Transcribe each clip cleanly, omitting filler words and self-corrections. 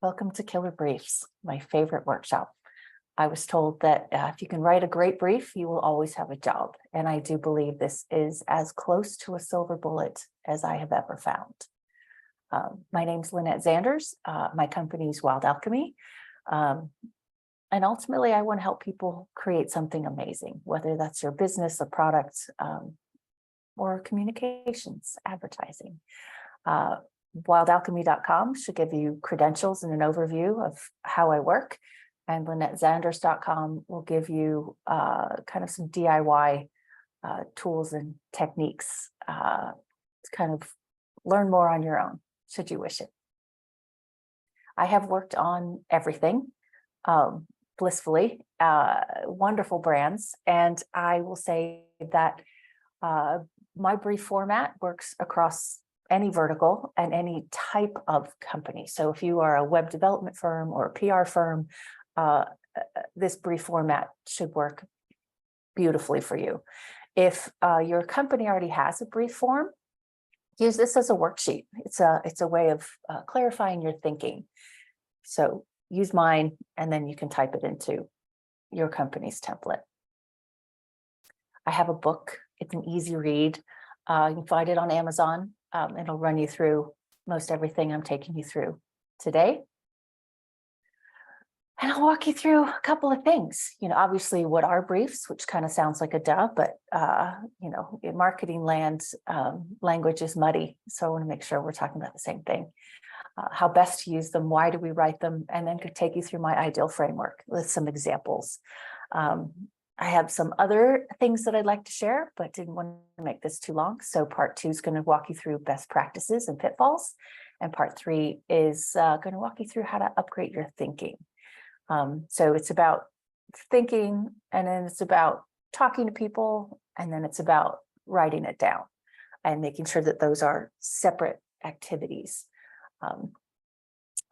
Welcome to Killer Briefs, my favorite workshop. I was told that if you can write a great brief, you will always have a job. And I do believe this is as close to a silver bullet as I have ever found. My name's Lynette Zanders. My company is Wild Alchemy. And ultimately, I want to help people create something amazing, whether that's your business, a product, or communications, advertising. Wildalchemy.com should give you credentials and an overview of how I work. And LynetteZanders.com will give you kind of some DIY tools and techniques to kind of learn more on your own, should you wish it. I have worked on everything, blissfully, wonderful brands. And I will say that my brief format works across any vertical and any type of company. So if you are a web development firm or a PR firm, this brief format should work beautifully for you. If your company already has a brief form, use this as a worksheet. It's a way of clarifying your thinking. So use mine, and then you can type it into your company's template. I have a book. It's an easy read. You can find it on Amazon. It'll run you through most everything I'm taking you through today. And I'll walk you through a couple of things. Obviously, what are briefs, which kind of sounds like a duh, but in marketing land, language is muddy. So I want to make sure we're talking about the same thing. How best to use them, why do we write them, and then could take you through my ideal framework with some examples. I have some other things that I'd like to share, but didn't want to make this too long. So part 2 is going to walk you through best practices and pitfalls. And part 3 is going to walk you through how to upgrade your thinking. So it's about thinking, and then it's about talking to people, and then it's about writing it down and making sure that those are separate activities. I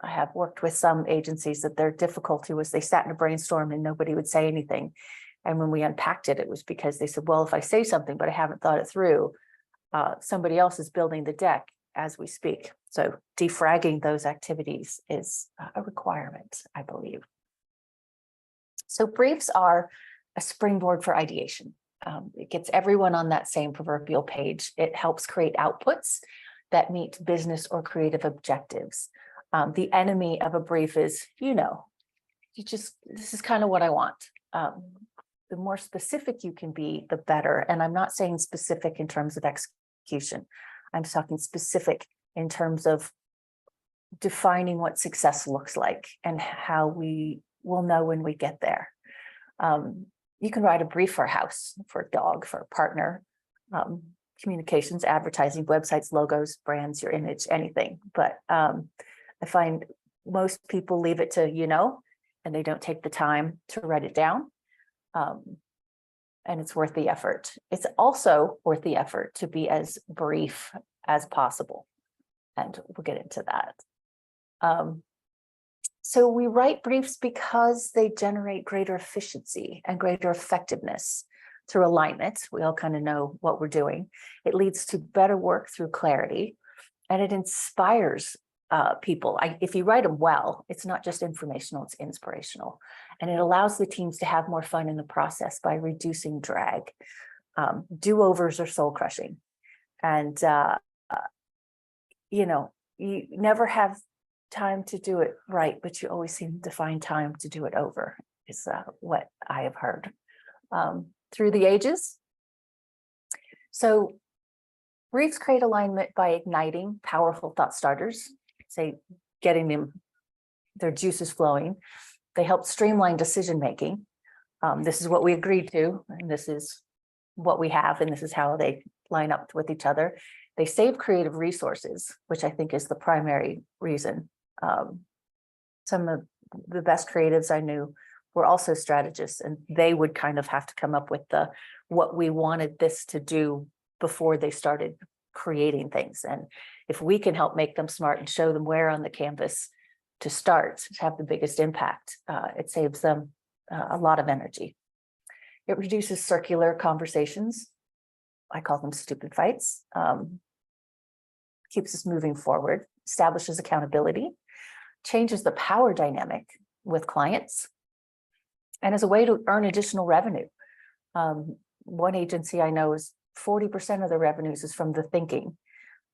have worked with some agencies that their difficulty was they sat in a brainstorm and nobody would say anything. And when we unpacked it, it was because they said, well, if I say something, but I haven't thought it through, somebody else is building the deck as we speak. So defragging those activities is a requirement, I believe. So briefs are a springboard for ideation. It gets everyone on that same proverbial page. It helps create outputs that meet business or creative objectives. The enemy of a brief is, this is kind of what I want. The more specific you can be, the better. And I'm not saying specific in terms of execution. I'm talking specific in terms of defining what success looks like and how we will know when we get there. You can write a brief for a house, for a dog, for a partner, communications, advertising, websites, logos, brands, your image, anything. But I find most people leave it to, and they don't take the time to write it down. And it's worth the effort. It's also worth the effort to be as brief as possible. And we'll get into that. So we write briefs because they generate greater efficiency and greater effectiveness through alignment. We all kind of know what we're doing. It leads to better work through clarity, and it inspires people. If you write them well, it's not just informational, it's inspirational. And it allows the teams to have more fun in the process by reducing drag. Do-overs are soul crushing. And, you never have time to do it right, but you always seem to find time to do it over, is what I have heard through the ages. So briefs create alignment by igniting powerful thought starters, say getting their juices flowing. They help streamline decision-making. This is what we agreed to, and this is what we have, and this is how they line up with each other. They save creative resources, which I think is the primary reason. Some of the best creatives I knew were also strategists, and they would kind of have to come up with what we wanted this to do before they started creating things. And if we can help make them smart and show them where on the canvas to start to have the biggest impact, it saves them a lot of energy. It reduces circular conversations. I call them stupid fights. Keeps us moving forward, establishes accountability. changes the power dynamic with clients, and as a way to earn additional revenue. One agency I know is 40% of the revenues is from the thinking.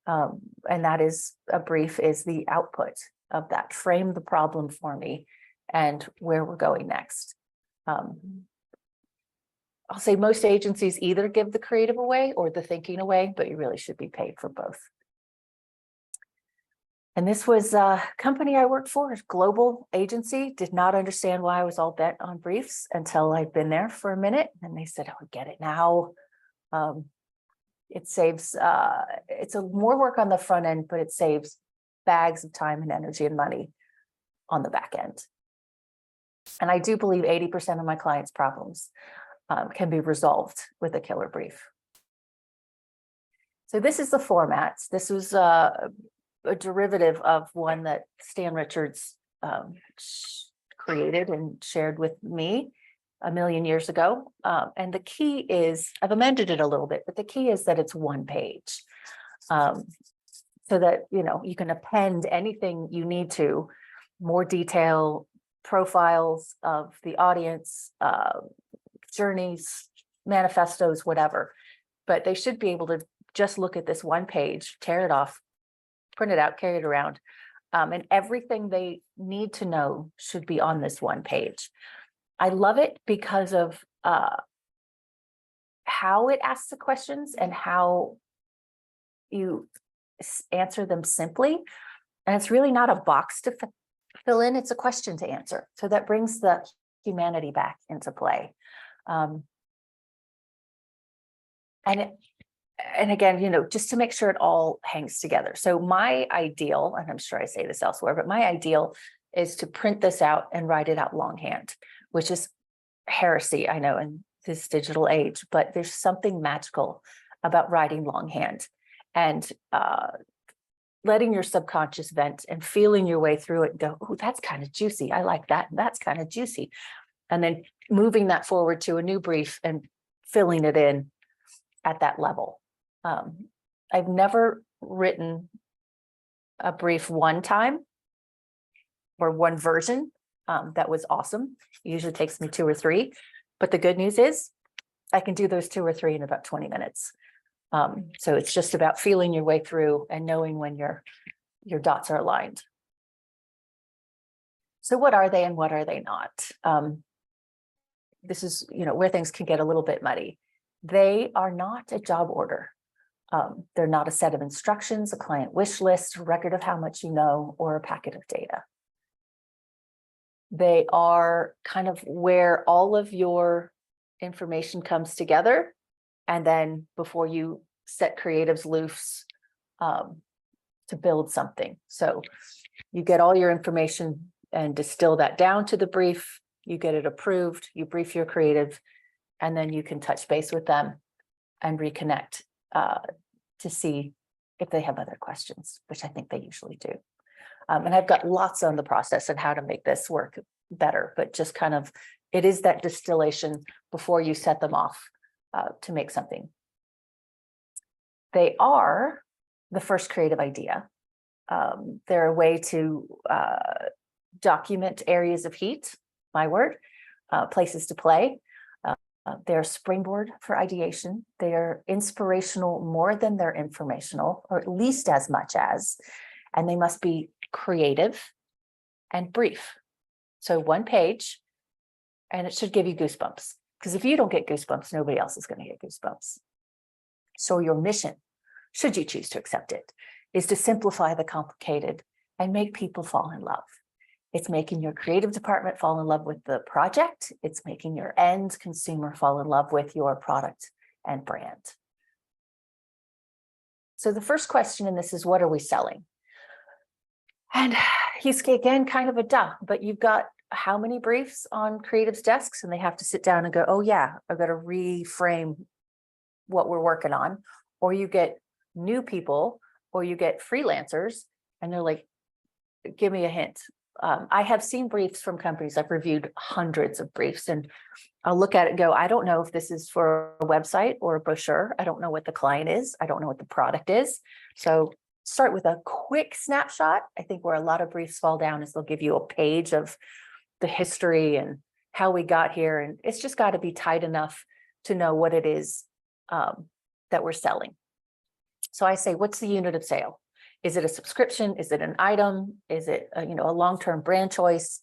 And that is a brief is the output of that. Frame the problem for me and where we're going next. I'll say most agencies either give the creative away or the thinking away, but you really should be paid for both. And this was a company I worked for, a global agency, did not understand why I was all bent on briefs until I'd been there for a minute. And they said, oh, get it now. It saves, it's a more work on the front end, but it saves bags of time and energy and money on the back end. And I do believe 80% of my clients' problems can be resolved with a killer brief. So this is the format. This was a derivative of one that Stan Richards created and shared with me a million years ago. And the key is, I've amended it a little bit, but the key is that it's one page. So that, you can append anything you need to, more detail, profiles of the audience, journeys, manifestos, whatever. But they should be able to just look at this one page, tear it off, print it out, carry it around. And everything they need to know should be on this one page. I love it because of how it asks the questions and how you answer them simply. And it's really not a box to fill in, it's a question to answer. So that brings the humanity back into play. And again, just to make sure it all hangs together. So my ideal, and I'm sure I say this elsewhere, but my ideal is to print this out and write it out longhand, which is heresy, I know, in this digital age, but there's something magical about writing longhand and letting your subconscious vent and feeling your way through it and go, oh, that's kind of juicy. I like that. That's kind of juicy. And then moving that forward to a new brief and filling it in at that level. I've never written a brief one time or one version that was awesome. It usually takes me 2 or 3, but the good news is I can do those 2 or 3 in about 20 minutes. So it's just about feeling your way through and knowing when your dots are aligned. So what are they and what are they not? This is, where things can get a little bit muddy. They are not a job order. They're not a set of instructions, a client wish list, a record of how much you know, or a packet of data. They are kind of where all of your information comes together. And then before you set creatives loose to build something. So you get all your information and distill that down to the brief, you get it approved, you brief your creative, and then you can touch base with them and reconnect to see if they have other questions, which I think they usually do. And I've got lots on the process and how to make this work better, but just kind of, it is that distillation before you set them off to make something. They are the first creative idea. They're a way to document areas of heat, my word, places to play. They're a springboard for ideation. They're inspirational more than they're informational, or at least as much as, and they must be creative and brief. So one page, and it should give you goosebumps, because if you don't get goosebumps, nobody else is going to get goosebumps. So your mission, should you choose to accept it, is to simplify the complicated and make people fall in love. It's making your creative department fall in love with the project. It's making your end consumer fall in love with your product and brand. So the first question in this is, what are we selling? And he's, again, kind of a duh, but you've got how many briefs on creatives' desks, and they have to sit down and go, oh yeah, I've got to reframe what we're working on. Or you get new people, or you get freelancers, and they're like, give me a hint. I have seen briefs from companies. I've reviewed hundreds of briefs, and I'll look at it and go, I don't know if this is for a website or a brochure. I don't know what the client is. I don't know what the product is. So start with a quick snapshot. I think where a lot of briefs fall down is they'll give you a page of the history and how we got here. And it's just got to be tight enough to know what it is that we're selling. So I say, what's the unit of sale? Is it a subscription? Is it an item? Is it a long-term brand choice?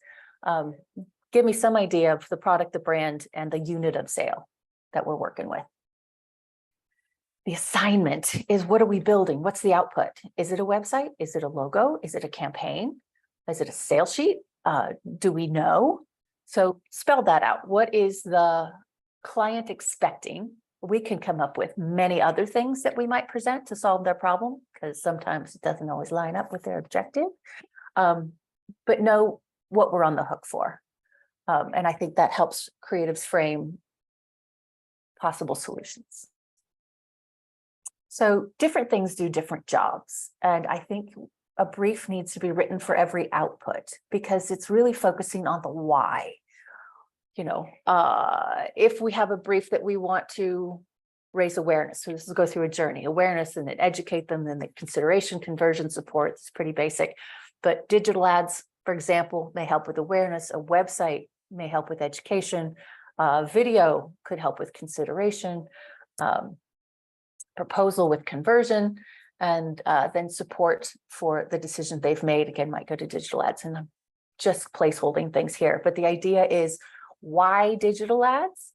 Give me some idea of the product, the brand, and the unit of sale that we're working with. The assignment is, what are we building? What's the output? Is it a website? Is it a logo? Is it a campaign? Is it a sales sheet? Do we know? So spell that out. What is the client expecting? We can come up with many other things that we might present to solve their problem, because sometimes it doesn't always line up with their objective, but know what we're on the hook for. And I think that helps creatives frame possible solutions. So different things do different jobs. And I think a brief needs to be written for every output, because it's really focusing on the why. If we have a brief that we want to raise awareness, so this will go through a journey, awareness, and then educate them, then the consideration, conversion support, it's pretty basic. But digital ads, for example, may help with awareness. A website may help with education. Video could help with consideration. Proposal with conversion, and then support for the decision they've made. Again, might go to digital ads, and I'm just placeholding things here. But the idea is why digital ads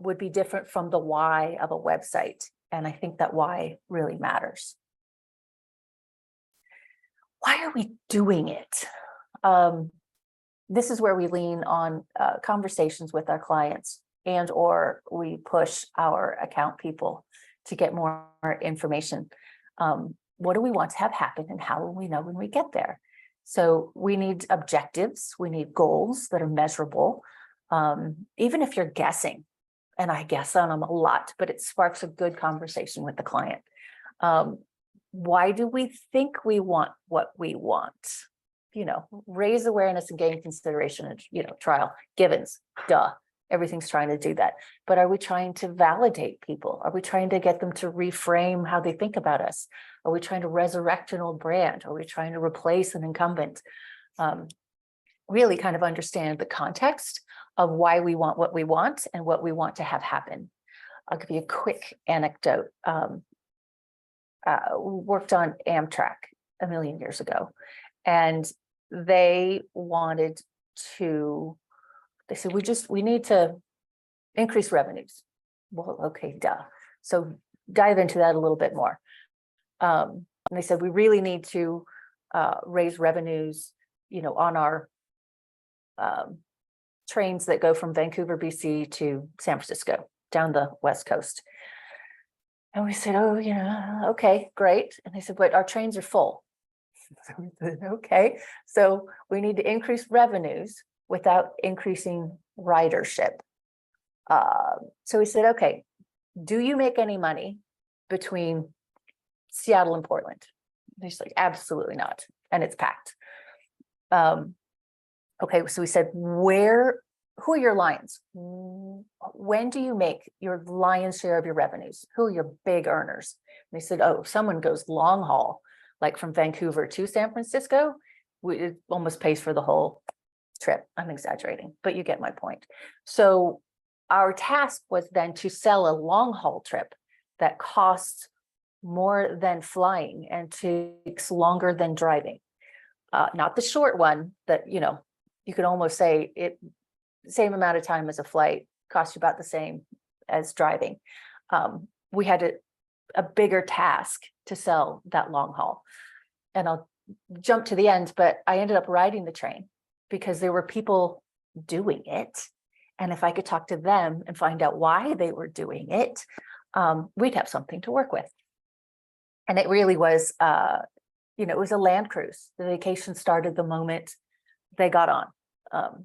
would be different from the why of a website. And I think that why really matters. Why are we doing it? This is where we lean on conversations with our clients, and or we push our account people to get more information. What do we want to have happen, and how will we know when we get there? So we need objectives, we need goals that are measurable. Even if you're guessing, and I guess on them a lot, but it sparks a good conversation with the client. Why do we think we want what we want? Raise awareness and gain consideration, and trial givens, duh. Everything's trying to do that. But are we trying to validate people? Are we trying to get them to reframe how they think about us? Are we trying to resurrect an old brand? Are we trying to replace an incumbent? Really kind of understand the context of why we want what we want and what we want to have happen. I'll give you a quick anecdote. Worked on Amtrak a million years ago, and they wanted to, they said, we need to increase revenues. Well, okay, duh. So dive into that a little bit more. And they said, we really need to raise revenues, on our trains that go from Vancouver, BC to San Francisco, down the West Coast. And we said, oh, okay, great. And they said, but our trains are full. So we said, okay, so we need to increase revenues without increasing ridership. So we said, okay, do you make any money between Seattle and Portland? And he's like, absolutely not. And it's packed. Okay, so we said, who are your lions? When do you make your lion's share of your revenues? Who are your big earners? And they said, oh, if someone goes long haul, like from Vancouver to San Francisco, it almost pays for the whole trip. I'm exaggerating, but you get my point. So our task was then to sell a long haul trip that costs more than flying and takes longer than driving. Not the short one that, you could almost say it same amount of time as a flight, costs you about the same as driving. We had a bigger task to sell that long haul. And I'll jump to the end, but I ended up riding the train because there were people doing it. And if I could talk to them and find out why they were doing it, we'd have something to work with. And it really was, it was a land cruise. The vacation started the moment they got on.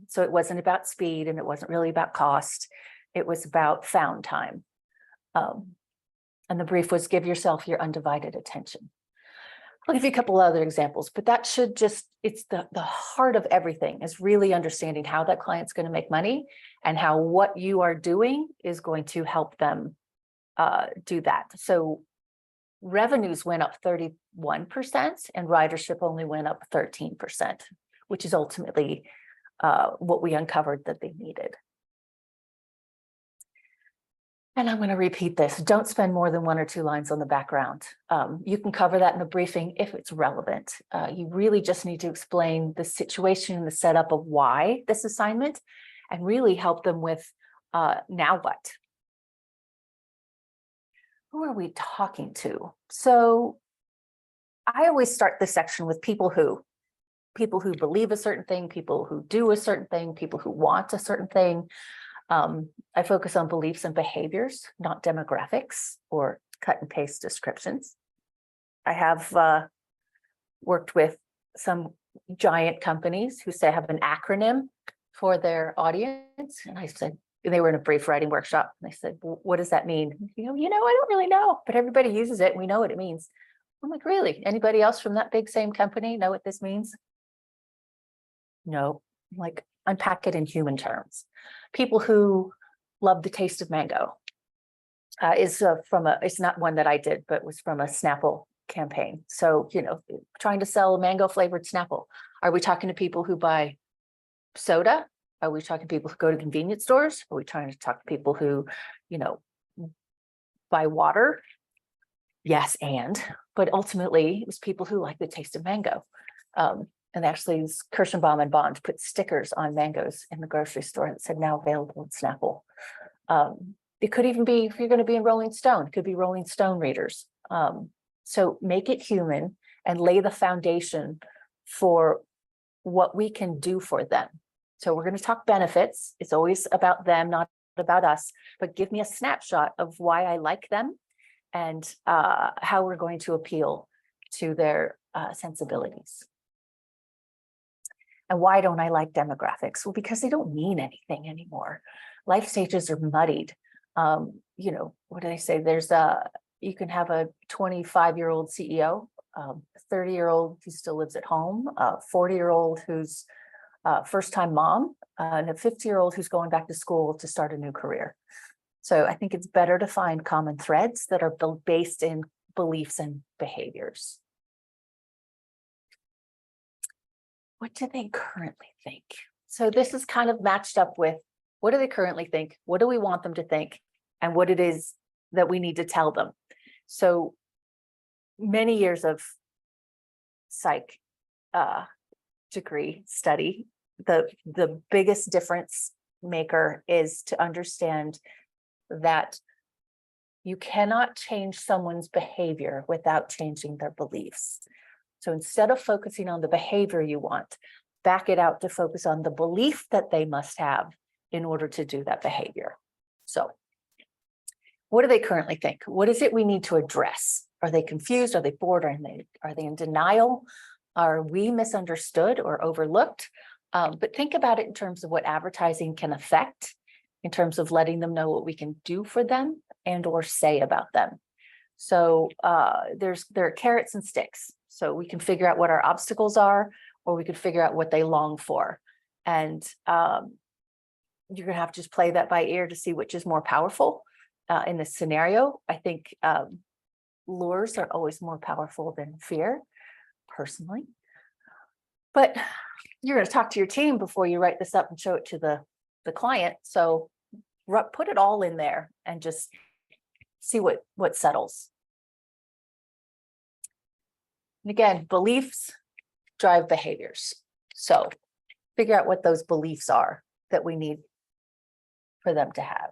So it wasn't about speed, and it wasn't really about cost. It was about found time. And the brief was, give yourself your undivided attention. I'll give you a couple other examples, but that should it's the heart of everything is really understanding how that client's going to make money and how what you are doing is going to help them do that. So revenues went up 31% and ridership only went up 13%, which is ultimately what we uncovered that they needed. And I'm going to repeat this. Don't spend more than 1 or 2 lines on the background. You can cover that in the briefing if it's relevant. You really just need to explain the situation, the setup of why this assignment, and really help them with now what? Who are we talking to? So I always start this section with people who believe a certain thing, people who do a certain thing, people who want a certain thing. I focus on beliefs and behaviors, not demographics or cut and paste descriptions. I have worked with some giant companies who say have an acronym for their audience. And I said, they were in a brief writing workshop. And I said, well, what does that mean? I don't really know, but everybody uses it. And we know what it means. I'm like, really? Anybody else from that big same company know what this means? No. I'm like, unpack it in human terms. People who love the taste of mango is it's not one that I did, but was from a Snapple campaign. So, trying to sell mango flavored Snapple. Are we talking to people who buy soda? Are we talking to people who go to convenience stores? Are we trying to talk to people who, buy water? Yes, but ultimately it was people who like the taste of mango. And actually, Kirschenbaum and Bond put stickers on mangoes in the grocery store that said now available in Snapple. It could even be, if you're going to be in Rolling Stone, it could be Rolling Stone readers. So make it human and lay the foundation for what we can do for them. So we're going to talk benefits. It's always about them, not about us, but give me a snapshot of why I like them and how we're going to appeal to their sensibilities. And why don't I like demographics? Well, because they don't mean anything anymore. Life stages are muddied. What do they say? You can have a 25-year-old CEO, a 30-year-old who still lives at home, a 40-year-old who's first-time mom, and a 50-year-old who's going back to school to start a new career. So I think it's better to find common threads that are based in beliefs and behaviors. What do they currently think? So this is kind of matched up with what do they currently think? What do we want them to think? And what it is that we need to tell them. So many years of psych degree study, the biggest difference maker is to understand that you cannot change someone's behavior without changing their beliefs. So instead of focusing on the behavior you want, back it out to focus on the belief that they must have in order to do that behavior. So what do they currently think? What is it we need to address? Are they confused? Are they bored? Are they in denial? Are we misunderstood or overlooked? But think about it in terms of what advertising can affect, in terms of letting them know what we can do for them and or say about them. So there are carrots and sticks. So we can figure out what our obstacles are, or we could figure out what they long for. And you're going to have to just play that by ear to see which is more powerful in this scenario. I think lures are always more powerful than fear, personally. But you're going to talk to your team before you write this up and show it to the client. So put it all in there and just see what settles. And again, beliefs drive behaviors. So figure out what those beliefs are that we need for them to have.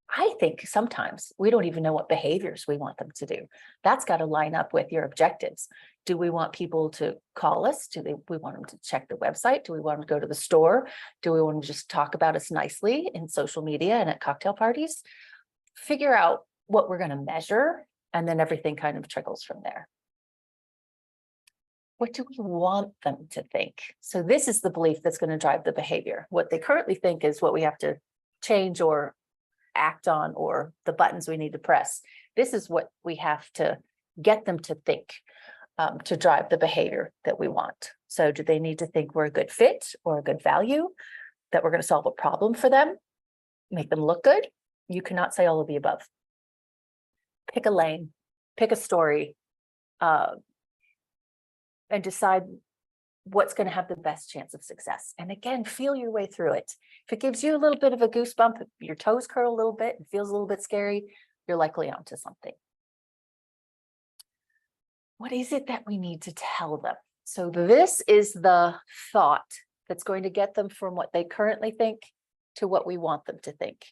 I think sometimes we don't even know what behaviors we want them to do. That's got to line up with your objectives. Do we want people to call us? We want them to check the website? Do we want them to go to the store? Do we want to just talk about us nicely in social media and at cocktail parties? Figure out what we're going to measure, and then everything kind of trickles from there. What do we want them to think? So this is the belief that's going to drive the behavior. What they currently think is what we have to change or act on, or the buttons we need to press. This is what we have to get them to think to drive the behavior that we want. So do they need to think we're a good fit or a good value, that we're going to solve a problem for them, make them look good? You cannot say all of the above. Pick a lane pick a story, and decide what's going to have the best chance of success. And again, feel your way through it. If it gives you a little bit of a goosebump, your toes curl a little bit, it feels a little bit scary, you're likely onto something. What is it that we need to tell them? So this is the thought that's going to get them from what they currently think to what we want them to think.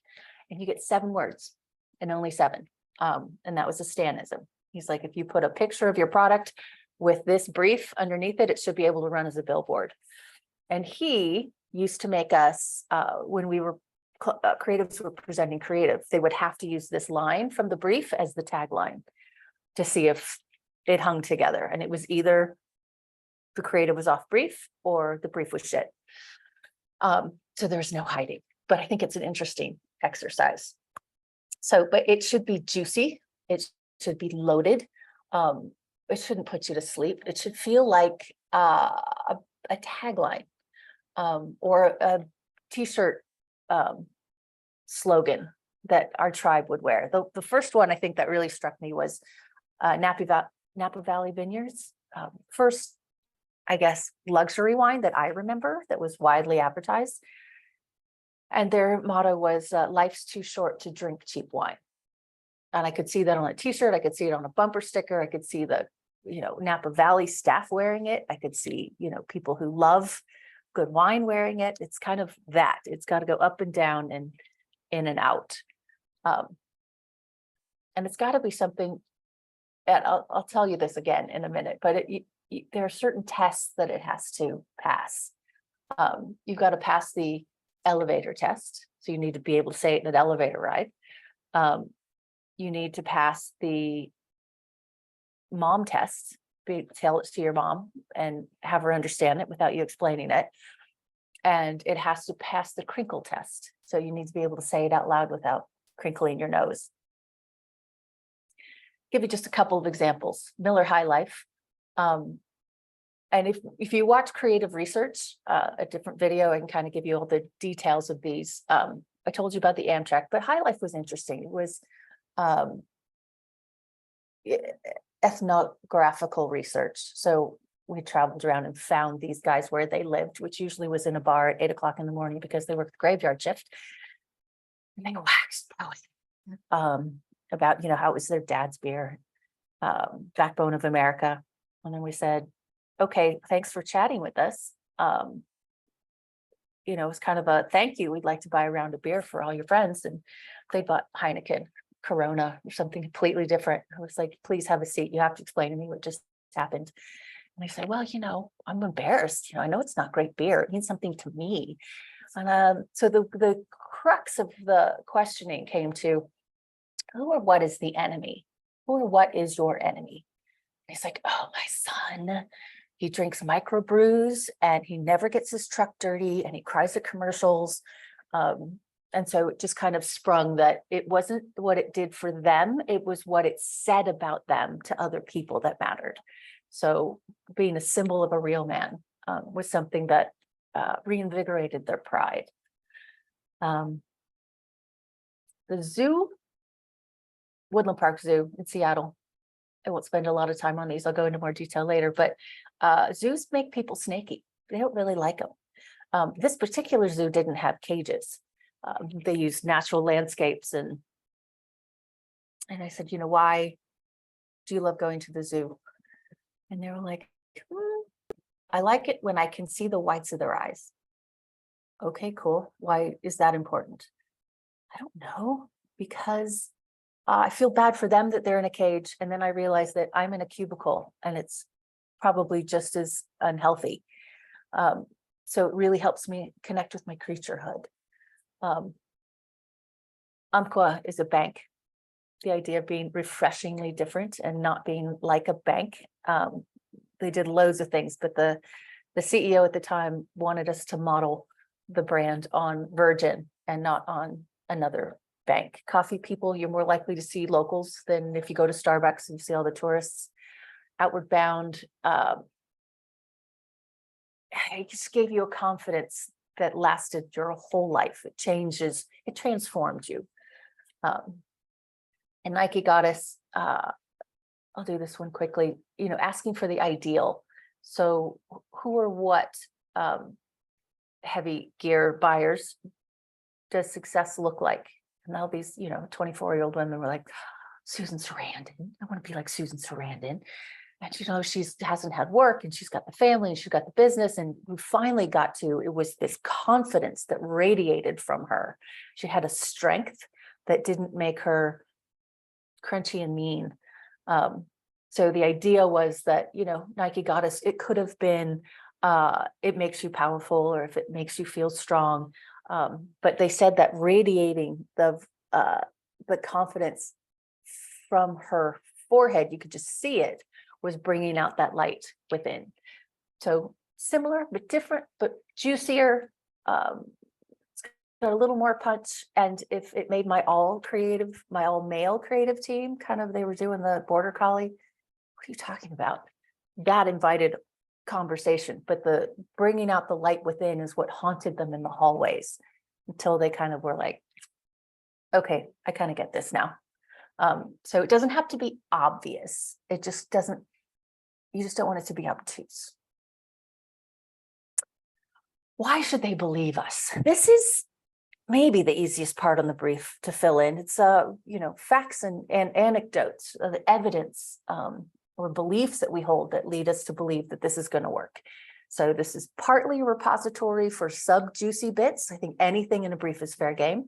And you get 7 words and only 7. And that was a Stanism. He's like, if you put a picture of your product with this brief underneath it, it should be able to run as a billboard. And he used to make us, when we were creatives were presenting creative, they would have to use this line from the brief as the tagline to see if it hung together. And it was either the creative was off brief or the brief was shit. So there's no hiding, but I think it's an interesting exercise. So, but it should be juicy. It should be loaded. It shouldn't put you to sleep. It should feel like a tagline or a t-shirt slogan that our tribe would wear. The first one I think that really struck me was Napa Valley Vineyards. First, I guess, luxury wine that I remember that was widely advertised. And their motto was, life's too short to drink cheap wine. And I could see that on a t-shirt. I could see it on a bumper sticker. I could see the, Napa Valley staff wearing it. I could see, people who love good wine wearing it. It's kind of that. It's got to go up and down and in and out. And it's got to be something, and I'll tell you this again in a minute, but there are certain tests that it has to pass. You've got to pass the elevator test. So you need to be able to say it in an elevator ride. You need to pass the mom test, tell it to your mom and have her understand it without you explaining it. And it has to pass the crinkle test. So you need to be able to say it out loud without crinkling your nose. Give you just a couple of examples. Miller High Life. And if you watch Creative Research, a different video, I can kind of give you all the details of these. I told you about the Amtrak, but High Life was interesting. It was ethnographical research. So we traveled around and found these guys where they lived, which usually was in a bar at 8 o'clock in the morning because they worked the graveyard shift. And they waxed about, how it was their dad's beer, Backbone of America. And then we said, okay, thanks for chatting with us. It was kind of a thank you. We'd like to buy a round of beer for all your friends. And they bought Heineken, Corona, or something completely different. I was like, please have a seat. You have to explain to me what just happened. And they said, well, I'm embarrassed. I know it's not great beer. It means something to me. And so the crux of the questioning came to, who or what is the enemy? Who or what is your enemy? And he's like, oh, my son. He drinks microbrews and he never gets his truck dirty and he cries at commercials. And so it just kind of sprung that it wasn't what it did for them. It was what it said about them to other people that mattered. So being a symbol of a real man was something that reinvigorated their pride. The zoo, Woodland Park Zoo in Seattle. I won't spend a lot of time on these. I'll go into more detail later, but zoos make people snaky. They don't really like them. This particular zoo didn't have cages. They used natural landscapes. And I said, why do you love going to the zoo? And they were like, I like it when I can see the whites of their eyes. Okay, cool. Why is that important? I don't know, because I feel bad for them that they're in a cage. And then I realize that I'm in a cubicle and it's probably just as unhealthy. So it really helps me connect with my creaturehood. Umpqua is a bank. The idea of being refreshingly different and not being like a bank. They did loads of things, but the CEO at the time wanted us to model the brand on Virgin and not on another bank. Coffee people, you're more likely to see locals than if you go to Starbucks and you see all the tourists outward bound. It just gave you a confidence that lasted your whole life. It transformed you. And Nike got us I'll do this one quickly, asking for the ideal. So who or what heavy gear buyers does success look like? And all these, 24-year-old women were like, Susan Sarandon. I want to be like Susan Sarandon. And she hasn't had work, and she's got the family, and she's got the business. And we finally got to, it was this confidence that radiated from her. She had a strength that didn't make her crunchy and mean. So the idea was that, Nike Goddess, it could have been, it makes you powerful, or if it makes you feel strong. But they said that radiating the confidence from her forehead, you could just see it, was bringing out that light within. So similar, but different, but juicier. It's got a little more punch. And if it made my all male creative team, kind of, they were doing the border collie. What are you talking about? That invited conversation, but the bringing out the light within is what haunted them in the hallways until they kind of were like, okay, I kind of get this now. So it doesn't have to be obvious. It just doesn't, you just don't want it to be obtuse. Why should they believe us? This is maybe the easiest part on the brief to fill in. It's, facts and anecdotes, the evidence or beliefs that we hold that lead us to believe that this is going to work. So this is partly a repository for sub-juicy bits. I think anything in a brief is fair game.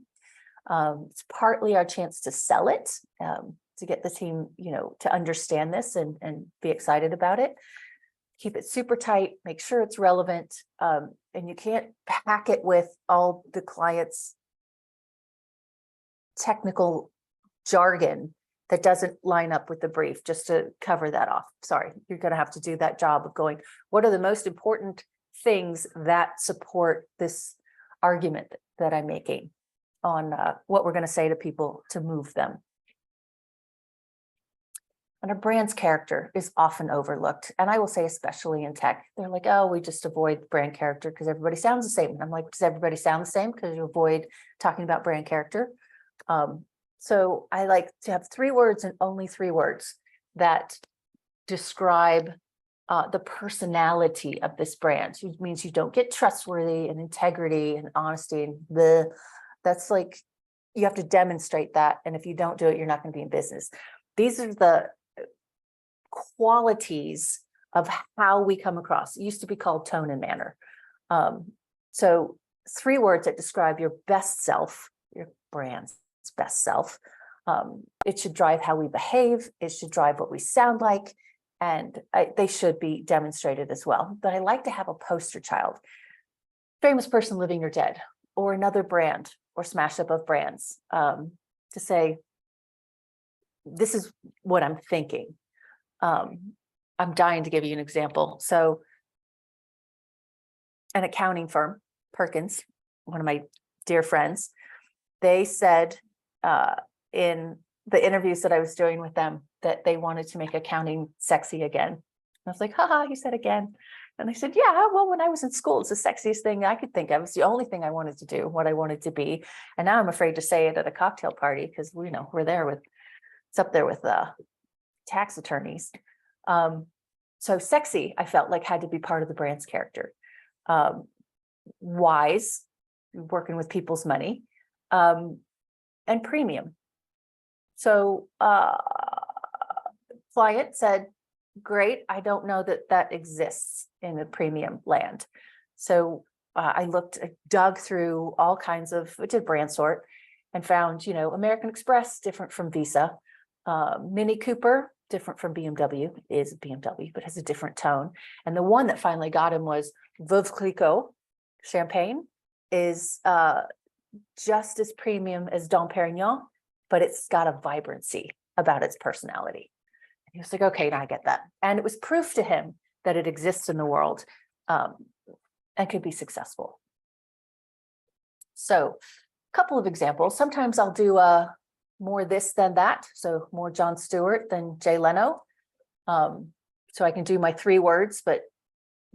It's partly our chance to sell it, to get the team, to understand this and be excited about it. Keep it super tight, make sure it's relevant, and you can't pack it with all the client's technical jargon that doesn't line up with the brief, just to cover that off. Sorry, you're going to have to do that job of going, what are the most important things that support this argument that I'm making on what we're going to say to people to move them. And a brand's character is often overlooked. And I will say, especially in tech, they're like, oh, we just avoid brand character because everybody sounds the same. And I'm like, does everybody sound the same? Because you avoid talking about brand character. So I like to have 3 words and only 3 words that describe the personality of this brand. Which means you don't get trustworthy and integrity and honesty and that's like, you have to demonstrate that. And if you don't do it, you're not going to be in business. These are the qualities of how we come across. It used to be called tone and manner. So 3 words that describe your best self, your brand's best self. It should drive how we behave. It should drive what we sound like. And they should be demonstrated as well. But I like to have a poster child, famous person, living or dead, or another brand or smash up of brands, to say, this is what I'm thinking. I'm dying to give you an example. So an accounting firm, Perkins, one of my dear friends, they said in the interviews that I was doing with them that they wanted to make accounting sexy again. And I was like, haha, you said again. And they said, yeah, well, when I was in school, it's the sexiest thing I could think of. It's the only thing I wanted to do, what I wanted to be. And now I'm afraid to say it at a cocktail party because we're there with, it's up there with tax attorneys. So sexy, I felt like had to be part of the brand's character. Wise, working with people's money, and premium. So client said, great, I don't know that exists in the premium land. So I dug through all kinds of, I did brand sort and found, American Express, different from Visa, Mini Cooper, different from BMW, it is a BMW, but has a different tone. And the one that finally got him was Veuve Clicquot champagne, is just as premium as Dom Perignon, but it's got a vibrancy about its personality. And he was like, okay, now I get that. And it was proof to him that it exists in the world and could be successful. So a couple of examples. Sometimes I'll do more this than that. So more Jon Stewart than Jay Leno. So I can do my 3 words, but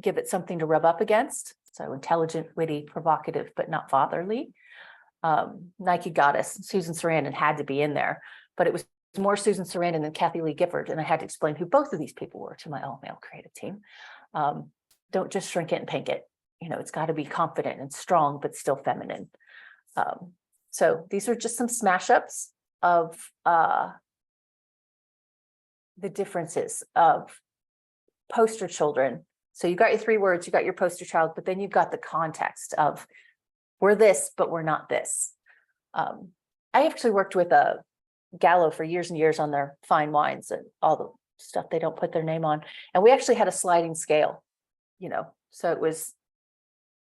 give it something to rub up against. So intelligent, witty, provocative, but not fatherly. Nike Goddess, Susan Sarandon had to be in there, but it was more Susan Sarandon than Kathy Lee Gifford, and I had to explain who both of these people were to my all-male creative team. Don't just shrink it and pink it. It's got to be confident and strong, but still feminine. So these are just some smash ups of the differences of poster children. So you got your 3 words, you got your poster child, but then you've got the context of we're this, but we're not this. I actually worked with a Gallo for years and years on their fine wines and all the stuff they don't put their name on. And we actually had a sliding scale, so it was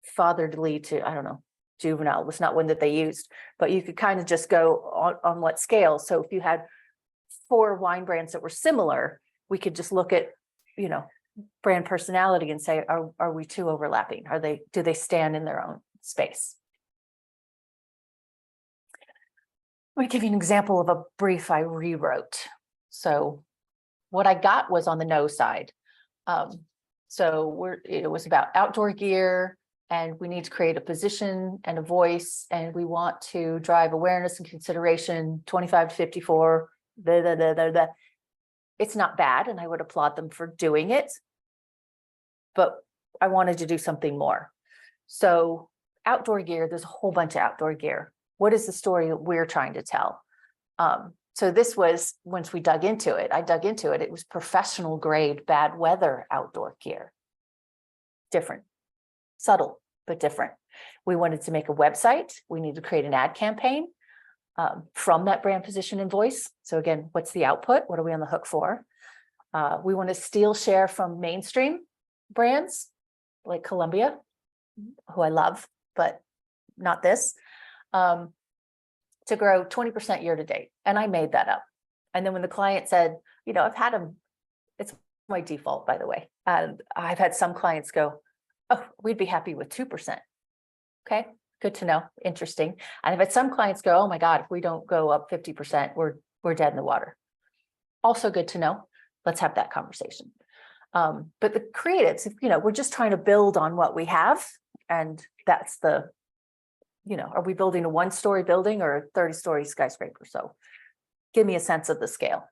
fatherly to, I don't know, juvenile was not one that they used, but you could kind of just go on what scale. So if you had 4 wine brands that were similar, we could just look at, brand personality and say, are we too overlapping? Do they stand in their own space? Let me give you an example of a brief I rewrote. So what I got was on the no side. So it was about outdoor gear, and we need to create a position and a voice, and we want to drive awareness and consideration 25 to 54. It's not bad, and I would applaud them for doing it, but I wanted to do something more. So outdoor gear, there's a whole bunch of outdoor gear. What is the story that we're trying to tell? So this was, once we dug into it, it was professional grade, bad weather outdoor gear. Different, subtle, but different. We wanted to make a website. We needed to create an ad campaign from that brand position and voice. So again, what's the output? What are we on the hook for? We want to steal share from mainstream brands like Columbia, who I love, but not this. To grow 20% year to date. And I made that up. And then when the client said, I've had them, it's my default, by the way. And I've had some clients go, oh, we'd be happy with 2%. Okay, good to know. Interesting. And I've had some clients go, oh my God, if we don't go up 50%, we're dead in the water. Also good to know. Let's have that conversation. But the creatives, we're just trying to build on what we have. And that's the, are we building a 1-story building or a 30-story skyscraper? So give me a sense of the scale.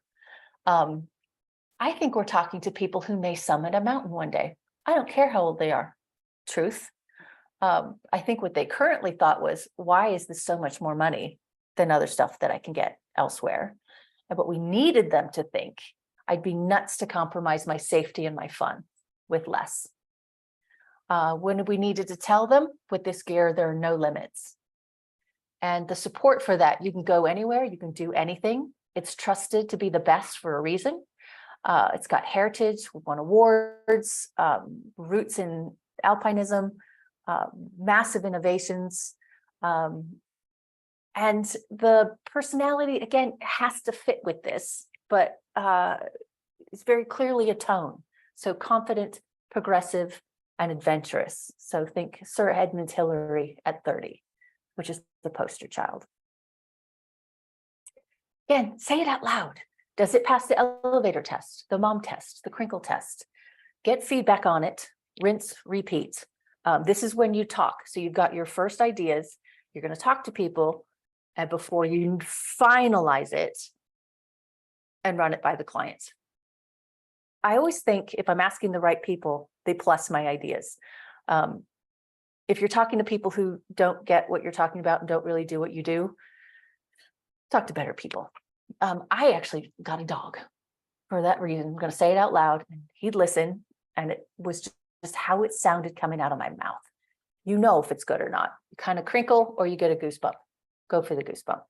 I think we're talking to people who may summit a mountain one day. I don't care how old they are. Truth. I think what they currently thought was, why is this so much more money than other stuff that I can get elsewhere? But we needed them to think, I'd be nuts to compromise my safety and my fun with less. When we needed to tell them, with this gear, there are no limits. And the support for that, you can go anywhere, you can do anything. It's trusted to be the best for a reason. It's got heritage, we won awards, roots in alpinism, massive innovations. And the personality, again, has to fit with this, but it's very clearly a tone. So confident, progressive, and adventurous. So think Sir Edmund Hillary at 30, which is the poster child. Again, say it out loud. Does it pass the elevator test, the mom test, the crinkle test? Get feedback on it, rinse, repeat. This is when you talk. So you've got your first ideas, you're going to talk to people, and before you finalize it and run it by the clients. I always think if I'm asking the right people, they plus my ideas. If you're talking to people who don't get what you're talking about and don't really do what you do, talk to better people. I actually got a dog for that reason. I'm going to say it out loud, and he'd listen, and it was just how it sounded coming out of my mouth. You know if it's good or not. You kind of crinkle or you get a goosebump. Go for the goosebump.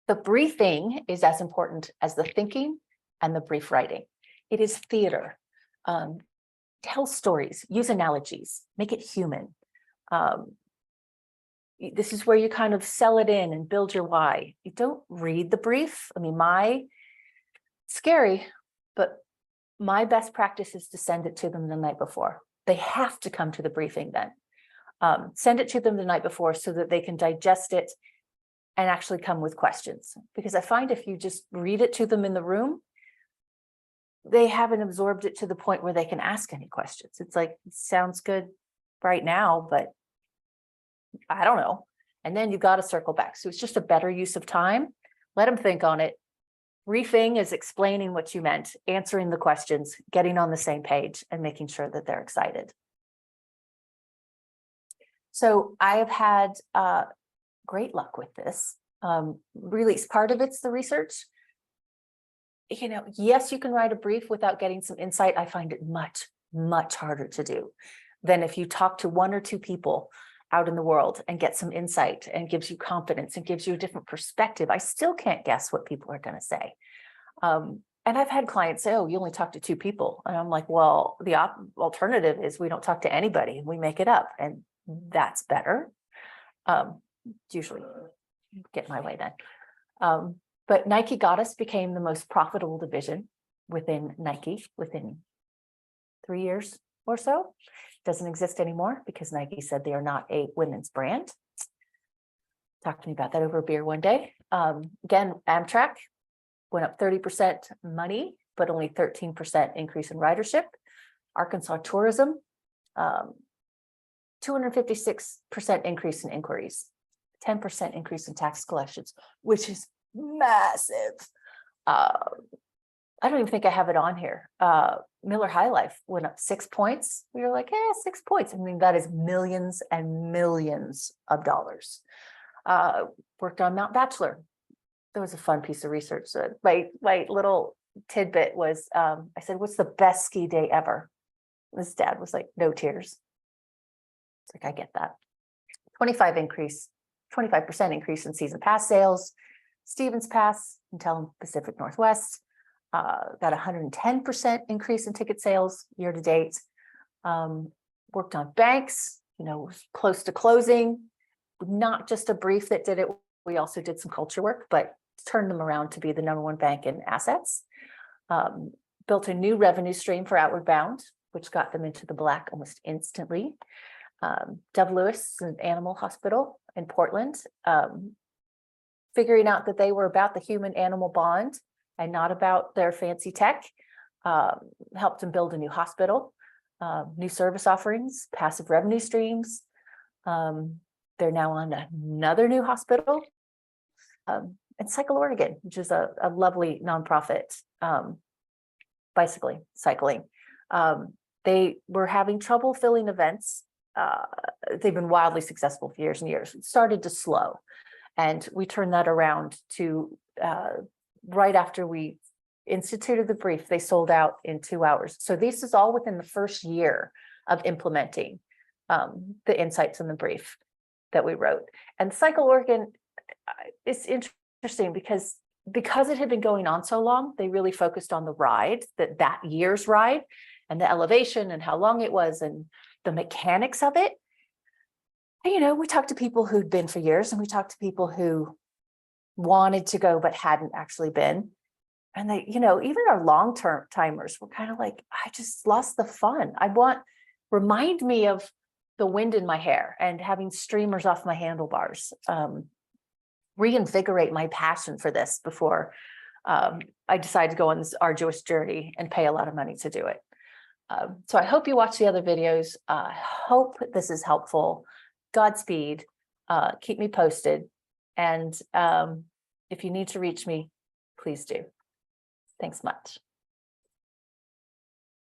The briefing is as important as the thinking and the brief writing. It is theater. Tell stories, use analogies, make it human. This is where you kind of sell it in and build your why. You don't read the brief. I mean, scary, but my best practice is to send it to them the night before. They have to come to the briefing then. Send it to them the night before so that they can digest it and actually come with questions. Because I find if you just read it to them in the room, they haven't absorbed it to the point where they can ask any questions. It's like, it sounds good right now, but I don't know. And then you've got to circle back. So it's just a better use of time. Let them think on it, Briefing is explaining what you meant, answering the questions, getting on the same page, and making sure that they're excited. So I have had great luck with this. Really, part of it's the research. You know, yes, you can write a brief without getting some insight. I find it much, much harder to do than if you talk to one or two people out in the world and get some insight and gives you confidence and gives you a different perspective. I still can't guess what people are going to say. And I've had clients say, oh, you only talk to two people. And I'm like, well, the alternative is we don't talk to anybody and we make it up. And that's better. Usually get my way then. But Nike Goddess became the most profitable division within Nike within 3 years or so. Doesn't exist anymore because Nike said they are not a women's brand. Talk to me about that over a beer one day. Again, Amtrak went up 30% money, but only 13% increase in ridership. Arkansas Tourism, 256% increase in inquiries, 10% increase in tax collections, which is massive. I don't even think I have it on here. Miller High Life went up 6 points. We were like, 6 points. I mean, that is millions and millions of dollars. Worked on Mount Bachelor. That was a fun piece of research. So my little tidbit was, I said, what's the best ski day ever? His dad was like, no tears. It's like, I get that. 25% increase in season pass sales. Stevens Pass, Intel Pacific Northwest, got 110% increase in ticket sales year to date. Worked on banks, close to closing. Not just a brief that did it. We also did some culture work, but turned them around to be the #1 bank in assets. Built a new revenue stream for Outward Bound, which got them into the black almost instantly. Dove Lewis, an animal hospital in Portland, figuring out that they were about the human-animal bond and not about their fancy tech, helped them build a new hospital, new service offerings, passive revenue streams. They're now on another new hospital. And Cycle Oregon, which is a lovely nonprofit, cycling. They were having trouble filling events. They've been wildly successful for years and years. It started to slow. And we turned that around to right after we instituted the brief, they sold out in 2 hours. So this is all within the first year of implementing the insights in the brief that we wrote. And Cycle Oregon is interesting because it had been going on so long, they really focused on the ride, that year's ride, and the elevation and how long it was and the mechanics of it. And, we talked to people who'd been for years, and we talked to people who wanted to go but hadn't actually been. And they, even our long-term timers were kind of like, I just lost the fun. Remind me of the wind in my hair and having streamers off my handlebars. Reinvigorate my passion for this before I decided to go on this arduous journey and pay a lot of money to do it. So I hope you watch the other videos. I hope this is helpful. Godspeed. Keep me posted. And if you need to reach me, please do. Thanks much.